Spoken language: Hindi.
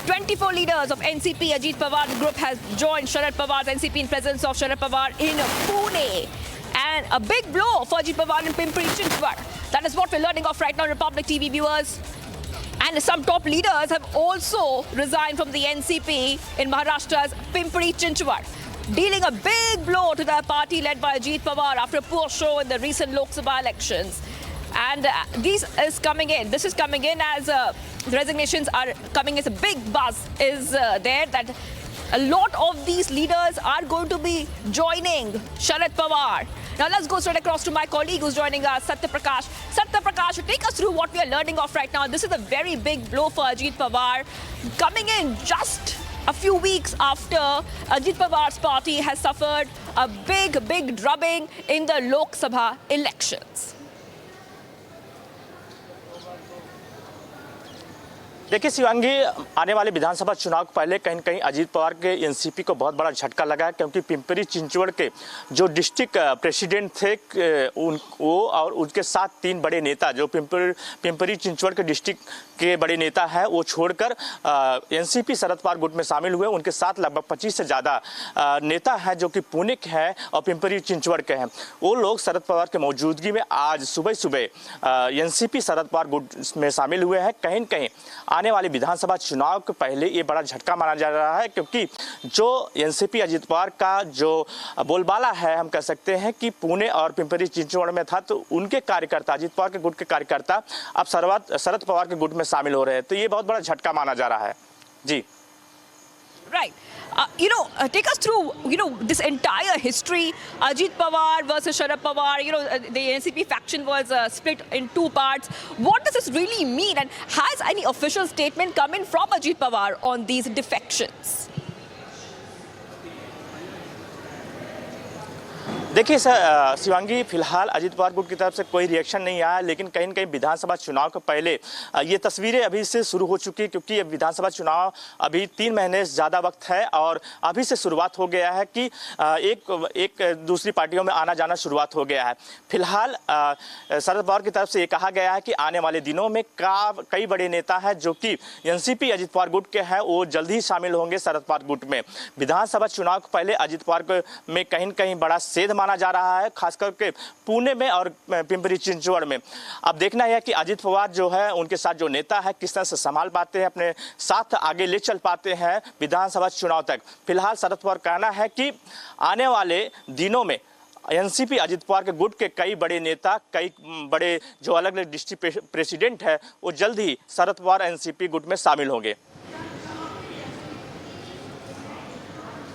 24 leaders of NCP Ajit Pawar's group has joined Sharad Pawar's NCP in presence of Sharad Pawar in Pune. And a big blow for Ajit Pawar in Pimpri Chinchwad. That is what we're learning of right now, Republic TV viewers. And some top leaders have also resigned from the NCP in Maharashtra's Pimpri Chinchwad, dealing a big blow to the party led by Ajit Pawar after a poor show in the recent Lok Sabha elections. And this is coming in as the resignations are coming as a big buzz is there that a lot of these leaders are going to be joining Sharad Pawar. Now let's go straight across to my colleague who's joining us, Satya Prakash. Satya Prakash, take us through what we are learning of right now. This is a very big blow for Ajit Pawar, coming in just a few weeks after Ajit Pawar's party has suffered a big drubbing in the Lok Sabha elections. देखिए शिवांगी, आने वाले विधानसभा चुनाव को पहले कहीं न कहीं अजीत पवार के एनसीपी को बहुत बड़ा झटका लगा है, क्योंकि पिंपरी चिंचवड़ के जो डिस्ट्रिक्ट प्रेसिडेंट थे वो और उनके साथ तीन बड़े नेता जो पिंपरी चिंचवड़ के डिस्ट्रिक्ट के बड़े नेता हैं वो छोड़कर एनसीपी शरद पवार गुट में शामिल हुए। उनके साथ लगभग 25 से ज़्यादा नेता हैं जो कि पुणे के हैं और पिंपरी चिंचवड़ के हैं। वो लोग शरद पवार के मौजूदगी में आज सुबह एनसीपी शरद पवार गुट में शामिल हुए हैं। कहीं न कहीं आने वाले विधानसभा चुनाव के पहले ये बड़ा झटका माना जा रहा है, क्योंकि जो एनसीपी अजीत पवार का जो बोलबाला है, हम कह सकते हैं कि पुणे और पिंपरी चिंचवड़ में था, तो उनके कार्यकर्ता अजीत पवार के गुट के कार्यकर्ता अब शरद पवार के गुट में शामिल हो रहे हैं। तो ये बहुत बड़ा झटका माना जा रहा है। जी Right. Take us through, this entire history. Ajit Pawar versus Sharad Pawar. The NCP faction was split in two parts. What does this really mean? And has any official statement come in from Ajit Pawar on these defections? देखिए शिवांगी, फिलहाल अजीत पवार गुट की तरफ से कोई रिएक्शन नहीं आया, लेकिन कहीं न कहीं विधानसभा चुनाव के पहले ये तस्वीरें अभी से शुरू हो चुकी, क्योंकि विधानसभा चुनाव अभी 3 महीने से ज़्यादा वक्त है और अभी से शुरुआत हो गया है कि एक दूसरी पार्टियों में आना जाना शुरुआत हो गया है। फिलहाल शरद पवार की तरफ से ये कहा गया है कि आने वाले दिनों में कई बड़े नेता हैं जो कि एनसीपी अजीत पवार गुट के हैं, वो जल्द ही शामिल होंगे शरद पवार गुट में। विधानसभा चुनाव के पहले अजीत पवार में कहीं न कहीं बड़ा सेध माना जा रहा है, खास करके पुणे में और पिंपरी चिंचवड़ में। अब देखना है कि अजीत पवार जो है उनके साथ जो नेता है किस तरह से संभाल पाते हैं, अपने साथ आगे ले चल पाते हैं विधानसभा चुनाव तक। फिलहाल शरद पवार कहना है कि आने वाले दिनों में एनसीपी अजीत पवार के गुट के कई बड़े नेता, कई बड़े जो अलग अलग डिस्ट्रिक्ट प्रेसिडेंट है, वो जल्द ही शरद पवार एनसीपी गुट में शामिल होंगे।